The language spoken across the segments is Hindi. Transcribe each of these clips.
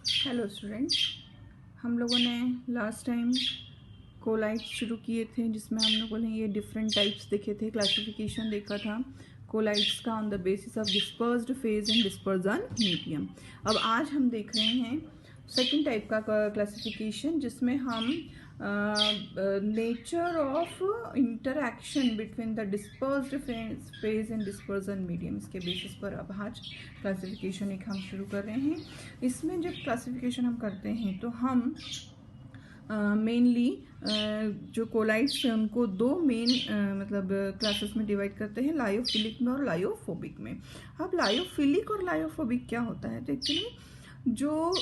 हेलो स्टूडेंट्स, हम लोगों ने लास्ट टाइम कोलाइड्स शुरू किए थे जिसमें हम लोगों ने ये डिफरेंट टाइप्स देखे थे, क्लासिफिकेशन देखा था कोलाइड्स का on the basis of dispersed phase and dispersion medium. अब आज हम देख रहे हैं सेकंड टाइप का क्लासिफिकेशन जिसमें हम nature of interaction between the dispersed phase and dispersion medium, इसके बेसिस पर अब आज क्लासिफिकेशन एक हम शुरू कर रहे हैं। इसमें जब क्लासिफिकेशन हम करते हैं तो हम मेनली जो कोलाइड्स हैं उनको दो मेन मतलब क्लासेस में डिवाइड करते हैं, लायोफिलिक में और लायोफोबिक में। अब लायोफिलिक और लायोफोबिक क्या होता है, तो एक्चुअली जो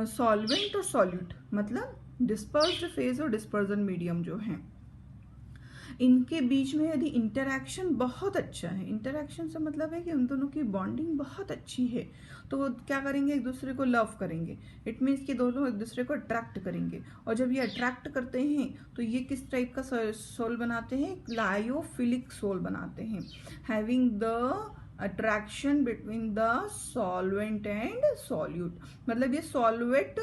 सॉल्वेंट और सॉल्यूट मतलब डिस्पर्स्ड फेज और डिस्पर्जन मीडियम जो हैं इनके बीच में यदि इंटरैक्शन बहुत अच्छा है, इंटरैक्शन से मतलब है कि उन दोनों की बॉन्डिंग बहुत अच्छी है, तो वो क्या करेंगे, एक दूसरे को लव करेंगे। इट मीन्स कि दोनों एक दूसरे को अट्रैक्ट करेंगे। और जब ये अट्रैक्ट करते हैं तो ये किस टाइप का सोल बनाते हैं, लायोफिलिक सोल बनाते हैं, having the attraction between the solvent and solute. मतलब ये सॉल्वेंट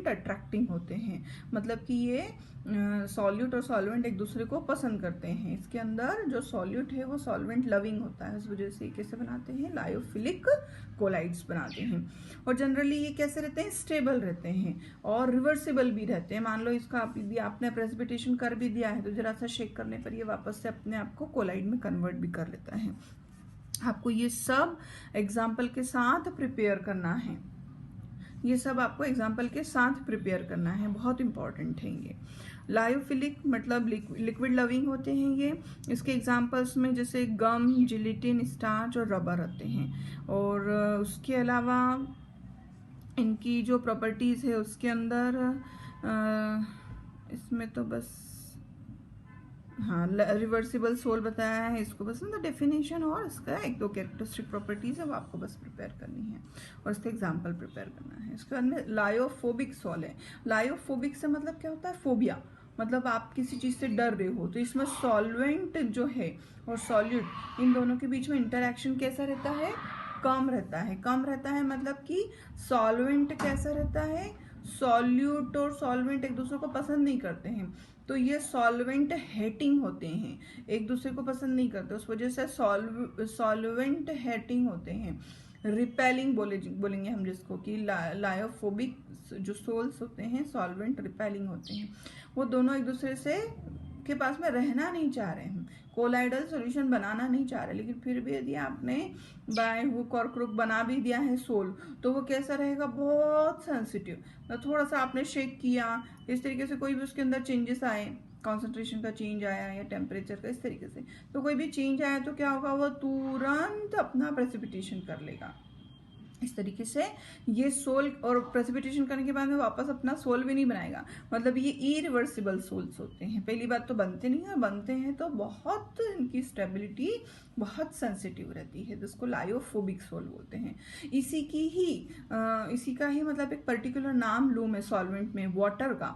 अट्रैक्टिंग होते हैं, मतलब कि ये सॉल्यूट और सॉल्वेंट एक दूसरे को पसंद करते हैं। इसके अंदर जो सॉल्यूट है वो सॉल्वेंट लविंग होता है, इस वजह से कैसे बनाते हैं, लायोफिलिक कोलाइड्स बनाते हैं। और जनरली ये कैसे रहते हैं, स्टेबल रहते हैं और रिवर्सिबल भी रहते हैं। मान लो इसका आपने प्रेसिपिटेशन कर भी दिया है तो जरा सा शेक करने पर ये वापस से अपने आप को कोलाइड में कन्वर्ट भी कर लेता है। आपको ये सब एग्जाम्पल के साथ प्रिपेयर करना है, ये सब आपको एग्जाम्पल के साथ प्रिपेयर करना है, बहुत इंपॉर्टेंट है ये। लायोफिलिक मतलब लिक्विड लविंग होते हैं ये। इसके एग्जाम्पल्स में जैसे गम, जिलेटिन, स्टार्च और रबर आते हैं। और उसके अलावा इनकी जो प्रॉपर्टीज़ है उसके अंदर इसमें तो बस हाँ रिवर्सिबल सोल बताया है इसको, बस मतलब डेफिनेशन और इसका एक दो कैरेक्टरिस्टिक प्रॉपर्टीज है वो आपको बस प्रिपेयर करनी है और इसका एग्जांपल प्रिपेयर करना है। इसके बाद में लायोफोबिक सोल है। लायोफोबिक से मतलब क्या होता है, फोबिया, मतलब आप किसी चीज़ से डर रहे हो, तो इसमें सॉल्वेंट जो है और सॉल्यूट इन दोनों के बीच में इंटरेक्शन कैसा रहता है, कम रहता है। कम रहता है मतलब कि सॉल्वेंट कैसा रहता है, सॉल्यूट और सॉल्वेंट एक दूसरे को पसंद नहीं करते हैं, तो ये सॉल्वेंट हेटिंग होते हैं, एक दूसरे को पसंद नहीं करते, उस वजह से सॉल्वेंट हेटिंग होते हैं। रिपेलिंग बोलेंगे हम जिसको कि लायोफोबिक जो सोल्स होते हैं सॉल्वेंट रिपेलिंग होते हैं, वो दोनों एक दूसरे से के पास में रहना नहीं चाह रहे हैं, कोलाइडल सॉल्यूशन बनाना नहीं चाह रहे, लेकिन फिर भी यदि आपने बाय हुक और क्रुक बना भी दिया है सोल तो वो कैसा रहेगा, बहुत सेंसिटिव। तो थोड़ा सा आपने शेक किया, इस तरीके से कोई भी उसके अंदर चेंजेस आए, कॉन्सेंट्रेशन का चेंज आया या टेम्परेचर का, इस तरीके से तो कोई भी चेंज आया तो क्या होगा, वो तुरंत अपना प्रेसिपिटेशन कर लेगा। इस तरीके से ये सोल, और प्रेसिपिटेशन करने के बाद में वापस अपना सोल भी नहीं बनाएगा, मतलब ये इरिवर्सिबल सोल्स होते हैं। पहली बात तो बनते नहीं है, और बनते हैं तो बहुत इनकी स्टेबिलिटी बहुत सेंसिटिव रहती है, जिसको लायोफोबिक सोल बोलते हैं। इसी का ही मतलब एक पर्टिकुलर नाम लूँ मैं सॉल्वेंट में, वाटर का,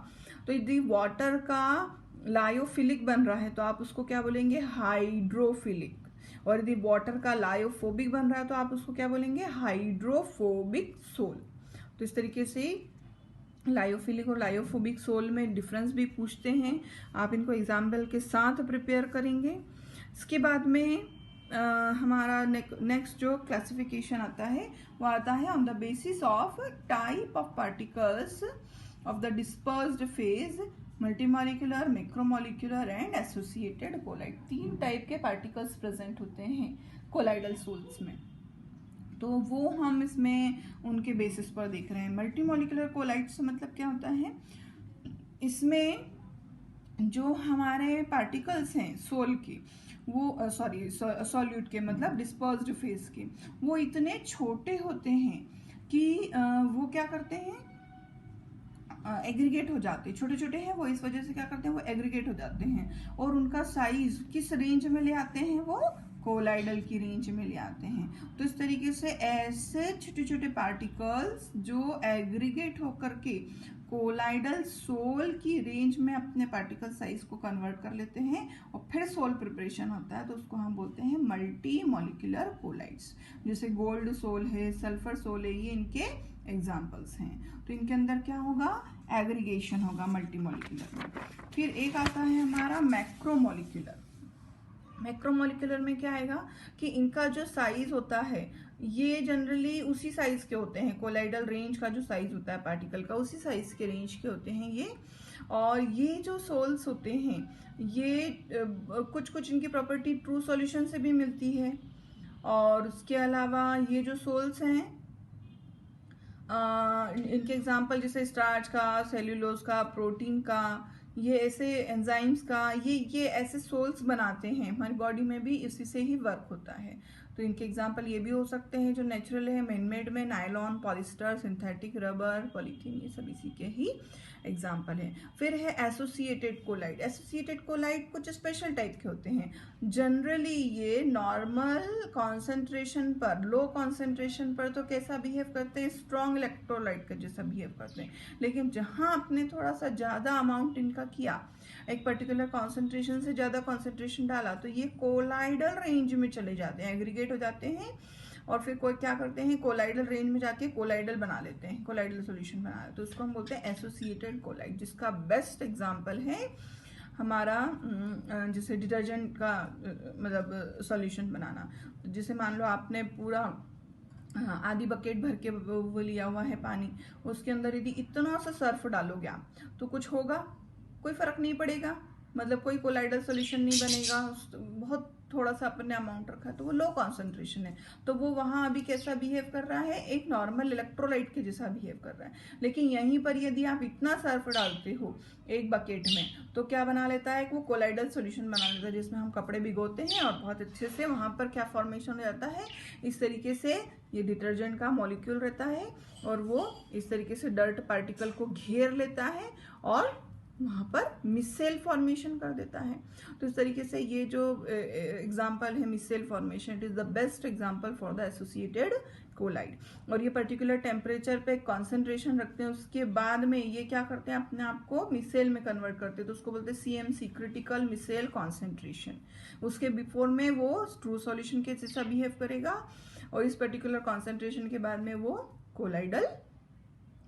तो यदि वाटर का लायोफिलिक बन रहा है तो आप उसको क्या बोलेंगे, हाइड्रोफिलिक। और यदि वाटर का लायोफोबिक बन रहा है तो आप उसको क्या बोलेंगे, हाइड्रोफोबिक सोल। तो इस तरीके से लायोफिलिक और लायोफोबिक सोल में डिफरेंस भी पूछते हैं, आप इनको एग्जाम्पल के साथ प्रिपेयर करेंगे। इसके बाद में हमारा नेक्स्ट जो क्लासिफिकेशन आता है वो आता है on the basis of type of particles of the dispersed phase, multimolecular, macromolecular and associated colloid. 3 type के पार्टिकल्स प्रेजेंट होते हैं कोलाइडल सोल्स में, तो वो हम इसमें उनके बेसिस पर देख रहे हैं। मल्टीमॉलिक्यूलर कोलाइड्स मतलब क्या होता है, इसमें जो हमारे पार्टिकल्स हैं सोल के, वो सॉल्यूट के मतलब डिस्पर्स्ड फेज के, वो इतने छोटे होते हैं कि वो क्या करते हैं, एग्रीगेट हो जाते हैं, छोटे छोटे हैं वो, इस वजह से क्या करते हैं, वो एग्रीगेट हो जाते हैं और उनका साइज किस रेंज में ले आते हैं, वो कोलाइडल की रेंज में ले आते हैं। तो इस तरीके से ऐसे छोटे छोटे पार्टिकल्स जो एग्रीगेट होकर के कोलाइडल सोल की रेंज में अपने पार्टिकल साइज को कन्वर्ट कर लेते हैं और फिर सोल प्रिपरेशन होता है, तो उसको हम बोलते हैं मल्टी मॉलिक्यूलर कोलाइड्स। जैसे गोल्ड सोल है, सल्फर सोल है, ये इनके एग्जाम्पल्स हैं। तो इनके अंदर क्या होगा, एग्रीगेशन होगा मल्टीमोलिकुलर में। फिर एक आता है हमारा मैक्रोमोलिकुलर। मैक्रोमोलिकुलर में क्या आएगा कि इनका जो साइज होता है ये जनरली उसी साइज के होते हैं, कोलाइडल रेंज का जो साइज होता है पार्टिकल का उसी साइज के रेंज के होते हैं ये। और ये जो सोल्स होते हैं ये कुछ कुछ इनकी प्रॉपर्टी ट्रू सॉल्यूशन से भी मिलती है। और उसके अलावा ये जो सोल्स हैं इनके एग्जांपल जैसे स्टार्च का, सेल्यूलोज का, प्रोटीन का, ये ऐसे एंजाइम्स का, ये ऐसे सोल्स बनाते हैं, हमारी बॉडी में भी इसी से ही वर्क होता है। तो इनके एग्जांपल ये भी हो सकते हैं जो नेचुरल है, मैनमेड में nylon, polyester, synthetic rubber, polythene, ये सब इसी के ही एग्जांपल है। फिर है एसोसिएटेड कोलाइड। एसोसिएटेड कोलाइड कुछ स्पेशल टाइप के होते हैं। जनरली ये नॉर्मल कॉन्सेंट्रेशन पर, लो कॉन्सेंट्रेशन पर तो कैसा बिहेव करते हैं, स्ट्रॉन्ग इलेक्ट्रोलाइट का जैसा बिहेव करते हैं। लेकिन जहां आपने थोड़ा सा ज्यादा अमाउंट इनका किया, एक पर्टिकुलर कॉन्सेंट्रेशन से ज्यादा कॉन्सेंट्रेशन डाला, तो ये कोलाइडल रेंज में चले जाते हैं, एग्रीगेट हो जाते हैं। और फिर कोई क्या करते हैं, कोलाइडल रेंज में जाके कोलाइडल बना लेते हैं, कोलाइडल सॉल्यूशन बना लेते हैं। तो उसको हम बोलते हैं एसोसिएटेड कोलाइड, जिसका बेस्ट एग्जांपल है हमारा जैसे डिटर्जेंट का मतलब सॉल्यूशन बनाना। जैसे मान लो आपने पूरा आधी बकेट भर के वो लिया हुआ है पानी, उसके अंदर यदि इतना सा सर्फ डालोगे आप तो कुछ होगा, कोई फर्क नहीं पड़ेगा, मतलब कोई कोलाइडल सॉल्यूशन नहीं बनेगा। बहुत थोड़ा सा अपने अमाउंट रखा है तो वो लो कॉन्सेंट्रेशन है, तो वो वहां अभी कैसा बिहेव कर रहा है, एक नॉर्मल इलेक्ट्रोलाइट के जैसा बिहेव कर रहा है। लेकिन यहीं पर यदि आप इतना सर्फ डालते हो एक बकेट में तो क्या बना लेता है, वो कोलाइडल सॉल्यूशन बना लेता है, जिसमें हम कपड़े भिगोते हैं और बहुत अच्छे से वहां पर क्या फॉर्मेशन हो जाता है, इस तरीके से ये डिटर्जेंट का मॉलिक्यूल रहता है और वो इस तरीके से डर्ट पार्टिकल को घेर लेता है और वहां पर मिसेल फॉर्मेशन कर देता है। तो इस तरीके से ये जो एग्जांपल है micelle formation, it is the best example for the associated colloid. और ये पर्टिकुलर टेम्परेचर पे कॉन्सेंट्रेशन रखते हैं, उसके बाद में ये क्या करते हैं, अपने आप को मिसेल में कन्वर्ट करते हैं, तो उसको बोलते हैं CMC, क्रिटिकल मिसेल कॉन्सेंट्रेशन। उसके बिफोर में वो ट्रू सॉल्यूशन के जैसा बिहेव करेगा और इस पर्टिकुलर कॉन्सेंट्रेशन के बाद में वो कोलाइडल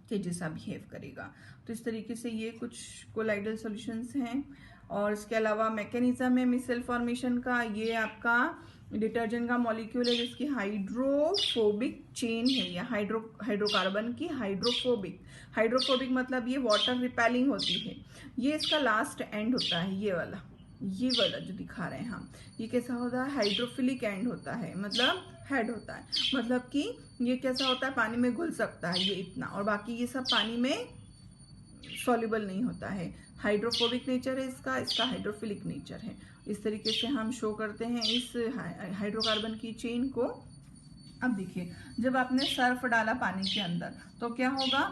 के जैसा बिहेव करेगा। तो इस तरीके से ये कुछ कोलाइडल सॉल्यूशंस हैं। और इसके अलावा मैकेनिज्म है मिसेल फॉर्मेशन का, ये आपका डिटर्जेंट का मॉलिक्यूल है जिसकी हाइड्रोफोबिक चेन है, या हाइड्रोकार्बन की हाइड्रोफोबिक मतलब ये वाटर रिपेलिंग होती है। ये इसका लास्ट एंड होता है, ये वाला जो दिखा रहे हैं हम, ये कैसा होता है, हाइड्रोफिलिक एंड होता है, मतलब हेड होता है, मतलब कि ये कैसा होता है, पानी में घुल सकता है ये इतना, और बाकी ये सब पानी में सॉल्युबल नहीं होता है। हाइड्रोफोबिक नेचर है इसका हाइड्रोफिलिक नेचर है। इस तरीके से हम शो करते हैं इस हाइड्रोकार्बन की चेन को। अब देखिए, जब आपने सर्फ डाला पानी के अंदर तो क्या होगा,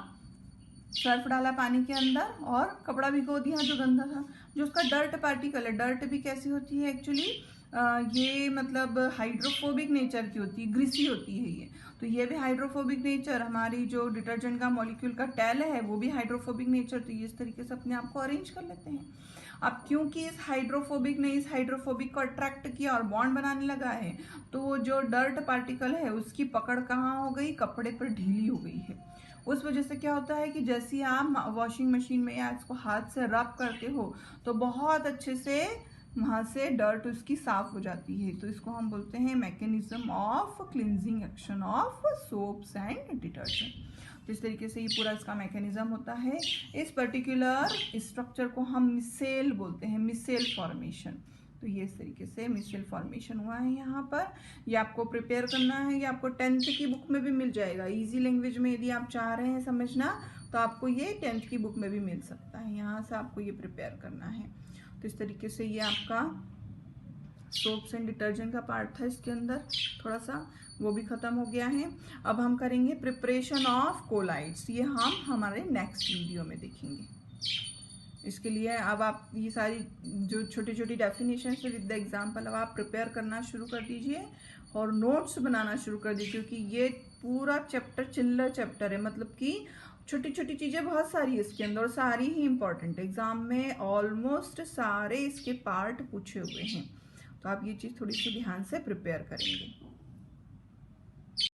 सर्फ डाला पानी के अंदर और कपड़ा भिगो दिया जो गंदा था, जो उसका डर्ट पार्टिकल है, डर्ट भी कैसी होती है एक्चुअली, ये मतलब हाइड्रोफोबिक नेचर की होती है, ग्रीसी होती है ये। तो ये भी हाइड्रोफोबिक नेचर, हमारी जो डिटर्जेंट का मॉलिक्यूल का टेल है वो भी हाइड्रोफोबिक नेचर, तो ये इस तरीके से अपने आप को अरेंज कर लेते हैं। अब क्योंकि इस हाइड्रोफोबिक ने इस हाइड्रोफोबिक को अट्रैक्ट किया और बॉन्ड बनाने लगा है, तो जो डर्ट पार्टिकल है उसकी पकड़ कहाँ हो गई, कपड़े पर ढीली हो गई है। उस वजह से क्या होता है कि जैसे आप वॉशिंग मशीन में या इसको हाथ से रब करते हो तो बहुत अच्छे से वहां से डर्ट उसकी साफ हो जाती है। तो इसको हम बोलते हैं mechanism of cleansing action of soaps and detergent. तो इस तरीके से ये पूरा इसका मैकेनिज्म होता है। इस पर्टिकुलर स्ट्रक्चर को हम मिसेल बोलते हैं, मिसेल फॉर्मेशन। तो ये इस तरीके से मिसेल फॉर्मेशन हुआ है यहाँ पर। ये आपको प्रिपेयर करना है, ये आपको 10th की बुक में भी मिल जाएगा, इजी लैंग्वेज में यदि आप चाह रहे हैं समझना तो आपको ये 10th की बुक में भी मिल सकता है, यहाँ से आपको ये प्रिपेयर करना है। तो इस तरीके से ये आपका सोप्स एंड डिटर्जेंट का पार्ट था, इसके अंदर थोड़ा सा वो भी खत्म हो गया है। अब हम करेंगे प्रिपरेशन ऑफ कोलाइड्स, ये हम हमारे नेक्स्ट वीडियो में देखेंगे। इसके लिए अब आप ये सारी जो छोटी छोटी डेफिनेशन है विद द एग्जाम्पल अब आप प्रिपेयर करना शुरू कर दीजिए और नोट्स बनाना शुरू कर दीजिए, क्योंकि ये पूरा चैप्टर चिल्लर चैप्टर है, मतलब कि छोटी छोटी चीजें बहुत सारी है इसके अंदर और सारी ही इंपॉर्टेंट, एग्जाम में ऑलमोस्ट सारे इसके पार्ट पूछे हुए हैं। तो आप ये चीज थोड़ी सी ध्यान से प्रिपेयर करेंगे।